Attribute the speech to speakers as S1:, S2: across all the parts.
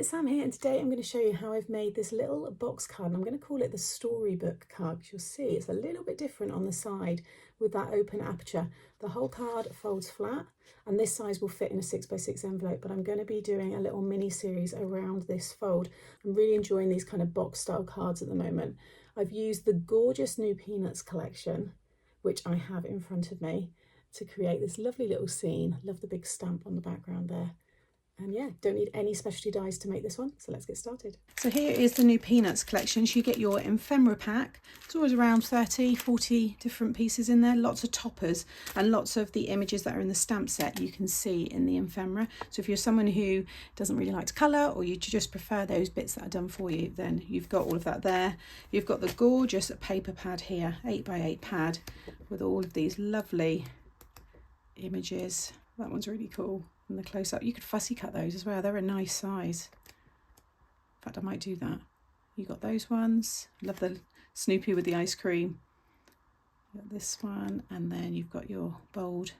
S1: it's Sam here, and today I'm going to show you how I've made this little box card, and I'm going to call it the storybook card, because you'll see it's a little bit different on the side with that open aperture. The whole card folds flat, and this size will fit in a 6x6 envelope, but I'm going to be doing a little mini series around this fold. I'm really enjoying these kind of box style cards at the moment. I've used the gorgeous new Peanuts collection, which I have in front of me, to create this lovely little scene. Love the big stamp on the background there. And yeah, don't need any specialty dies to make this one, so let's get started. So here is the new Peanuts collection. So you get your ephemera pack. It's always around 30, 40 different pieces in there, lots of toppers, and lots of the images that are in the stamp set you can see in the ephemera. So if you're someone who doesn't really like to colour, or you just prefer those bits that are done for you, then you've got all of that there. You've got the gorgeous paper pad here, 8x8 pad, with all of these lovely images. That one's really cool. And the close-up, you could fussy cut those as well. They're a nice size. In fact, I might do that. You got those ones. Love the Snoopy with the ice cream. You got this one, and then you've got your bold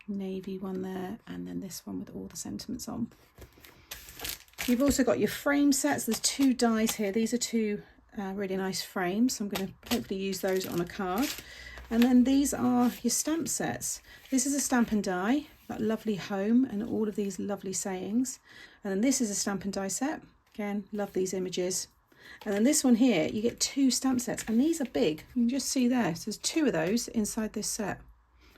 S1: navy one there, and then this one with all the sentiments on. You've also got your frame sets. There's 2 dies here. These are 2 really nice frames. So I'm going to hopefully use those on a card. And then these are your stamp sets. This is a stamp and die, that lovely home and all of these lovely sayings. And then this is a stamp and die set. Again, love these images. And then this one here, you get 2 stamp sets, and these are big. You can just see there. So there's 2 of those inside this set.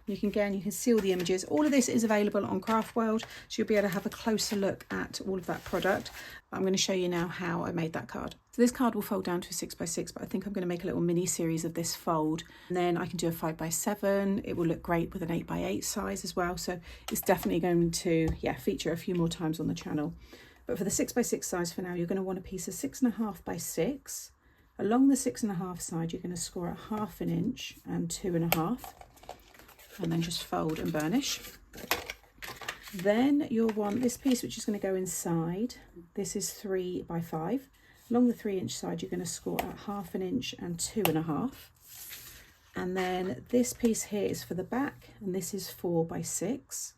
S1: You can see all the images. All of this is available on Craft World, so you'll be able to have a closer look at all of that product. I'm going to show you now how I made that card. So this card will fold down to a 6x6, but I think I'm going to make a little mini series of this fold. And then I can do a 5x7. It will look great with an 8x8 size as well. So it's definitely going to, feature a few more times on the channel. But for the 6x6 size for now, you're going to want a piece of 6.5x6. Along the 6.5 side, you're going to score at 1/2 inch and 2.5. And then just fold and burnish. Then you'll want this piece, which is going to go inside. This is 3x5. Along the 3-inch side, you're going to score at 1/2 inch and 2.5. And then this piece here is for the back, and this is 4x6.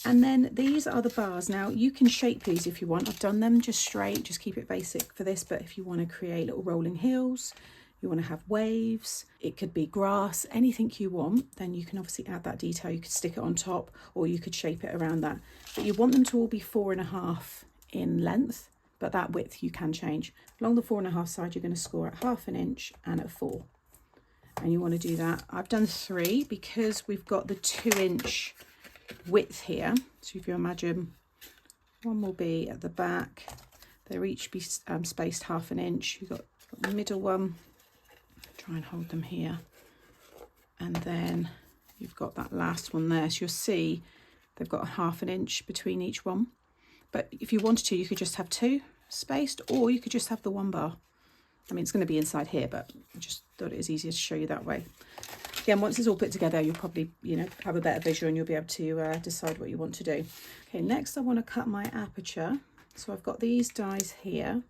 S1: And then these are the bars. Now you can shape these if you want. I've done them just straight, just keep it basic for this. But if you want to create little rolling hills, you want to have waves, it could be grass, anything you want, then you can obviously add that detail. You could stick it on top, or you could shape it around that. But you want them to all be 4.5 in length, but that width you can change. Along the 4.5 side, you're going to score at 1/2 inch and at 4. And you want to do that. I've done 3 because we've got the 2-inch width here. So if you imagine, one will be at the back. They'll each be spaced 1/2 inch. You've got the middle one. Try and hold them here, and then you've got that last one there. So you'll see they've got a 1/2 inch between each one. But if you wanted to, you could just have 2 spaced, or you could just have the 1 bar. I mean, it's going to be inside here, but I just thought it was easier to show you that way. Again, once it's all put together, you'll probably, have a better visual, and you'll be able to decide what you want to do. Okay, next I want to cut my aperture. So I've got these dies here,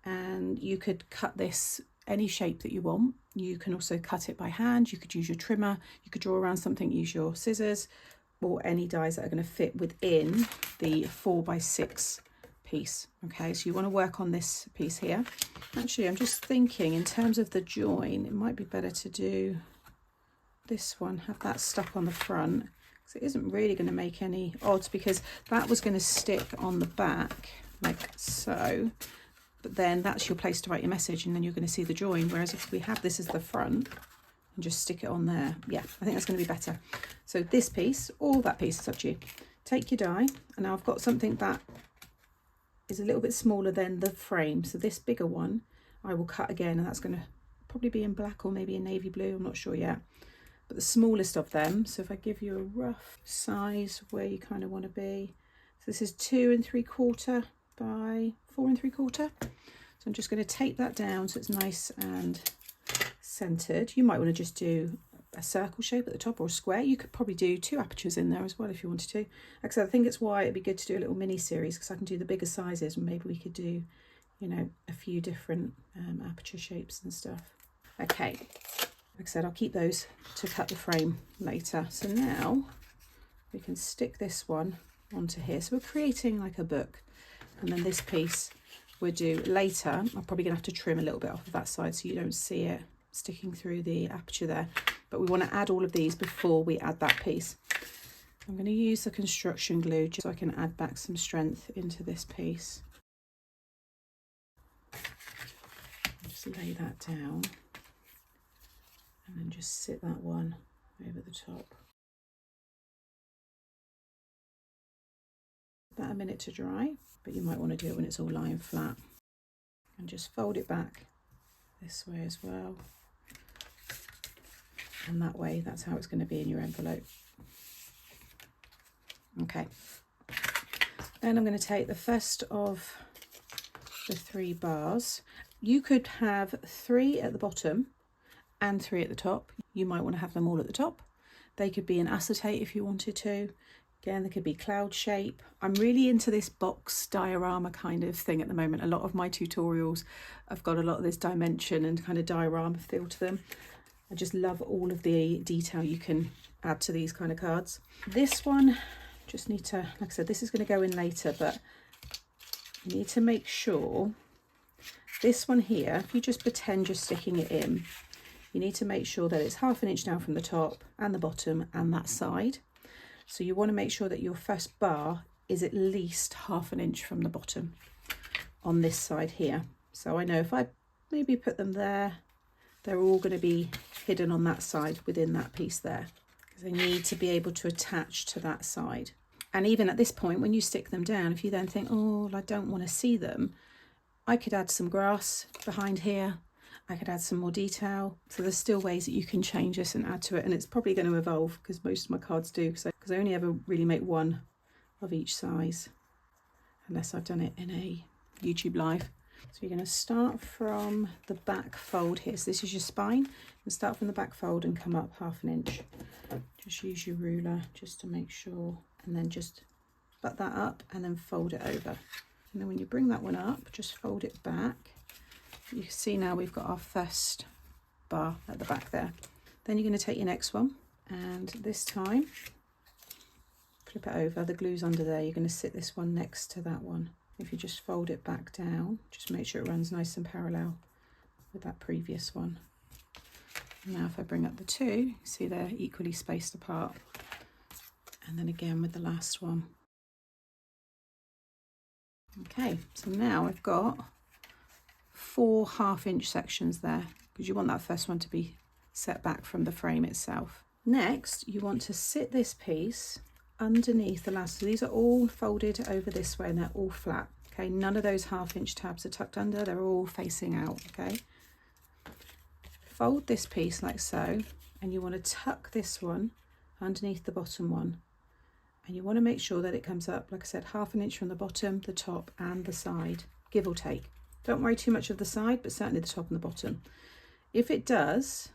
S1: and you could cut this any shape that you want. You can also cut it by hand. You could use your trimmer. You could draw around something, use your scissors, or any dies that are going to fit within the 4x6 piece. Okay, so you want to work on this piece here. Actually, I'm just thinking in terms of the join, it might be better to do this one, have that stuck on the front, because it isn't really going to make any odds, because that was going to stick on the back like so. But then that's your place to write your message, and then you're going to see the join. Whereas if we have this as the front and just stick it on there, I think that's going to be better. So this piece or that piece, it's up to you. Take your die, and now I've got something that is a little bit smaller than the frame. So this bigger one, I will cut again, and that's going to probably be in black or maybe in navy blue. I'm not sure yet. But the smallest of them. So if I give you a rough size where you kind of want to be. So this is 2 3/4 by 4 3/4. So I'm just going to tape that down so it's nice and centered. You might want to just do a circle shape at the top or a square. You could probably do 2 apertures in there as well if you wanted to. Like I said, I think it's why it'd be good to do a little mini series, because I can do the bigger sizes, and maybe we could do, a few different aperture shapes and stuff. Okay, like I said, I'll keep those to cut the frame later. So now we can stick this one onto here. So we're creating like a book. and then this piece we'll do later. I'm probably gonna have to trim a little bit off of that side so you don't see it sticking through the aperture there, but we want to add all of these before we add that piece. I'm going to use the construction glue just so I can add back some strength into this piece. Just lay that down and then just sit that one over the top. About a minute to dry, but you might want to do it when it's all lying flat. And just fold it back this way as well. And that way, that's how it's going to be in your envelope. Okay. Then I'm going to take the first of the 3 bars. You could have 3 at the bottom and 3 at the top. You might want to have them all at the top. They could be an acetate if you wanted to. Again, they could be cloud shape. I'm really into this box diorama kind of thing at the moment. A lot of my tutorials, I've got a lot of this dimension and kind of diorama feel to them. I just love all of the detail you can add to these kind of cards. This one, just need to, like I said, this is going to go in later, but you need to make sure this one here, if you just pretend you're sticking it in, you need to make sure that it's 1/2 inch down from the top and the bottom and that side. So you want to make sure that your first bar is at least 1/2 inch from the bottom on this side here. So I know if I maybe put them there, they're all going to be hidden on that side within that piece there, because they need to be able to attach to that side. And even at this point, when you stick them down, if you then think, oh, well, I don't want to see them, I could add some grass behind here. I could add some more detail. So there's still ways that you can change this and add to it. And it's probably going to evolve, because most of my cards do, because I only ever really make one of each size, unless I've done it in a YouTube live. So you're going to start from the back fold here. So this is your spine. And start from the back fold and come up 1/2 inch. Just use your ruler just to make sure. And then just butt that up and then fold it over. And then when you bring that one up, just fold it back. You can see now we've got our first bar at the back there. Then you're going to take your next one, and this time flip it over. The glue's under there. You're going to sit this one next to that one. If you just fold it back down, just make sure it runs nice and parallel with that previous one. Now if I bring up the 2, see they're equally spaced apart. And then again with the last one. Okay, so now I've got 4 1/2 inch sections there, because you want that first one to be set back from the frame itself. Next, you want to sit this piece underneath the last. So these are all folded over this way and they're all flat. Okay, none of those 1/2 inch tabs are tucked under, they're all facing out. Okay, fold this piece like so, and you want to tuck this one underneath the bottom one. And you want to make sure that it comes up, like I said, 1/2 inch from the bottom, the top and the side, give or take. Don't worry too much of the side, but certainly the top and the bottom. If it does,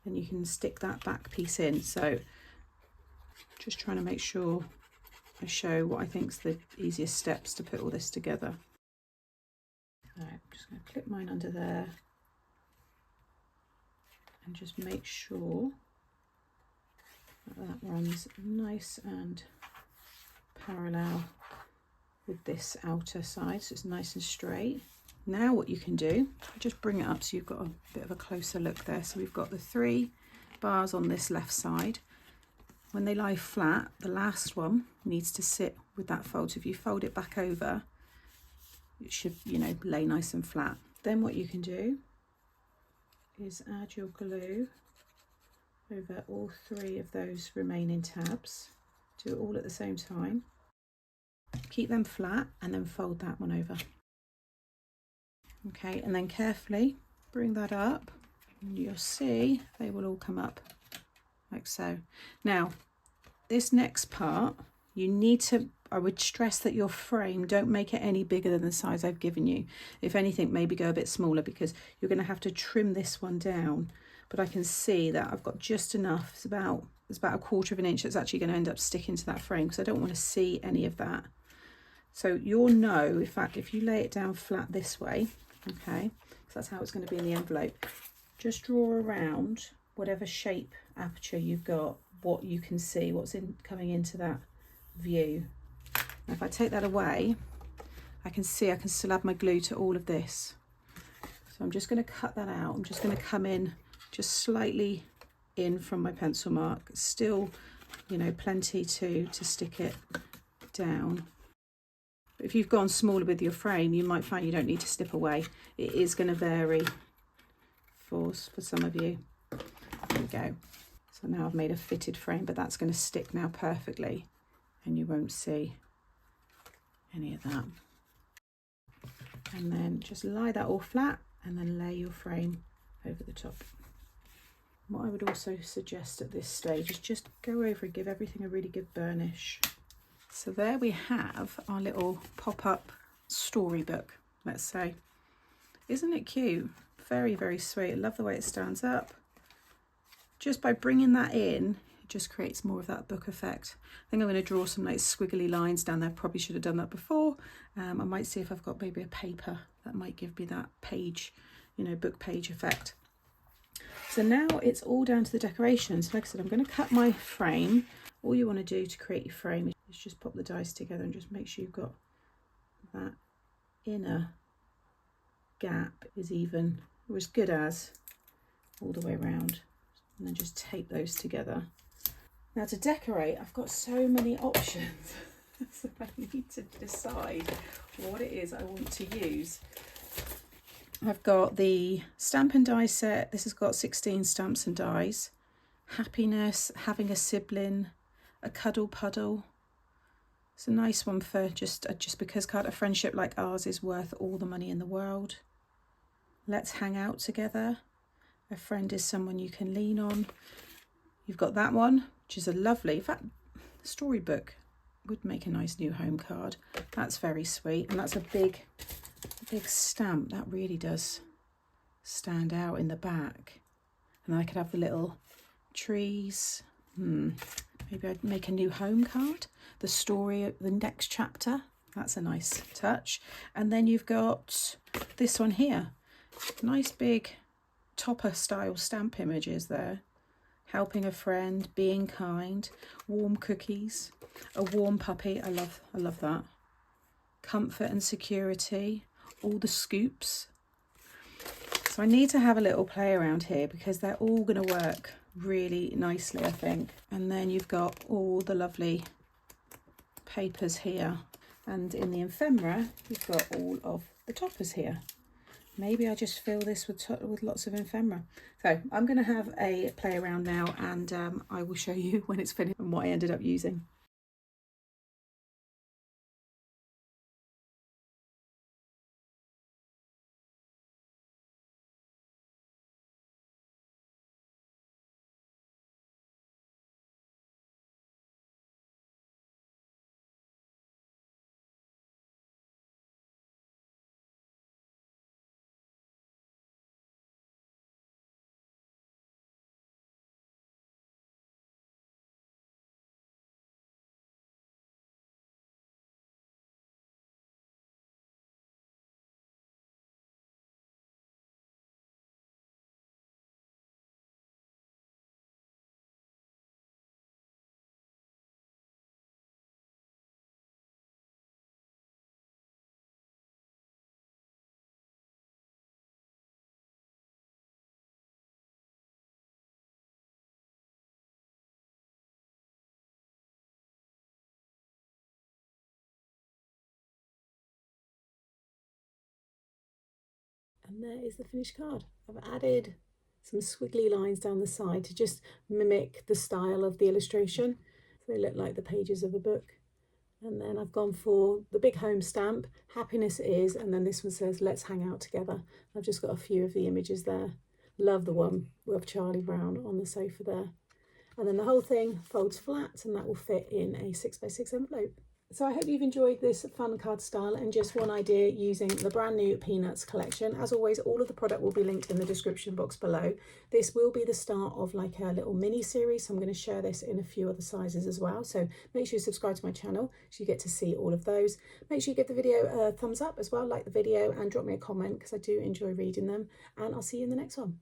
S1: then you can stick that back piece in. So just trying to make sure I show what I think is the easiest steps to put all this together. All right, I'm just going to clip mine under there and just make sure that runs nice and parallel with this outer side, so it's nice and straight. Now what you can do, just bring it up so you've got a bit of a closer look there. So we've got the 3 bars on this left side. When they lie flat, the last one needs to sit with that fold. So if you fold it back over, it should, you know, lay nice and flat. Then what you can do is add your glue over all 3 of those remaining tabs. Do it all at the same time. Keep them flat and then fold that one over. Okay, and then carefully bring that up and you'll see they will all come up like so. Now, this next part, you need to, I would stress that your frame, don't make it any bigger than the size I've given you. If anything, maybe go a bit smaller, because you're going to have to trim this one down. But I can see that I've got just enough. It's about 1/4 inch that's actually going to end up sticking to that frame, because I don't want to see any of that. So you'll know, in fact, if you lay it down flat this way, okay, so that's how it's going to be in the envelope. Just draw around whatever shape aperture you've got, what you can see, what's coming into that view. Now if I take that away, I can see I can still add my glue to all of this. So I'm just going to cut that out. I'm just going to come in just slightly in from my pencil mark. Still, you know, plenty to stick it down. If you've gone smaller with your frame, you might find you don't need to snip away. It is going to vary for some of you. There we go. So now I've made a fitted frame, but that's going to stick now perfectly and you won't see any of that. And then just lie that all flat and then lay your frame over the top. What I would also suggest at this stage is just go over and give everything a really good burnish. So there we have our little pop-up storybook, let's say. Isn't it cute? Very, very sweet. I love the way it stands up. Just by bringing that in, it just creates more of that book effect. I think I'm going to draw some like squiggly lines down there. Probably should have done that before. I might see if I've got maybe a paper that might give me that page, you know, book page effect. So now it's all down to the decorations. Like I said, I'm going to cut my frame. All you want to do to create your frame is just pop the dies together and just make sure you've got that inner gap is even, or as good as, all the way around. And then just tape those together. Now to decorate, I've got so many options. So I need to decide what it is I want to use. I've got the stamp and die set. This has got 16 stamps and dies. Happiness, having a sibling, a cuddle puddle. It's a nice one for just because a friendship like ours is worth all the money in the world. Let's hang out together. A friend is someone you can lean on. You've got that one, which is a lovely, in fact, storybook would make a nice new home card. That's very sweet, and that's a big stamp. That really does stand out in the back. And I could have the little trees. Maybe I'd make a new home card. The story of the next chapter. That's a nice touch. And then you've got this one here. Nice big topper style stamp images there. Helping a friend, being kind, warm cookies, a warm puppy. I love that. Comfort and security, all the scoops. So I need to have a little play around here because they're all going to work really nicely, I think. And then you've got all the lovely papers here. And in the ephemera, you've got all of the toppers here. Maybe I just fill this with lots of ephemera. So I'm going to have a play around now, and I will show you when it's finished and what I ended up using. And there is the finished card. I've added some squiggly lines down the side to just mimic the style of the illustration. So they look like the pages of a book. And then I've gone for the big home stamp, happiness is, and then this one says, let's hang out together. I've just got a few of the images there. Love the one with Charlie Brown on the sofa there. And then the whole thing folds flat and that will fit in a 6x6 envelope. So I hope you've enjoyed this fun card style and just one idea using the brand new Peanuts collection. As always, all of the product will be linked in the description box below. This will be the start of like a little mini series. So I'm going to share this in a few other sizes as well. So make sure you subscribe to my channel so you get to see all of those. Make sure you give the video a thumbs up as well, like the video, and drop me a comment because I do enjoy reading them. And I'll see you in the next one.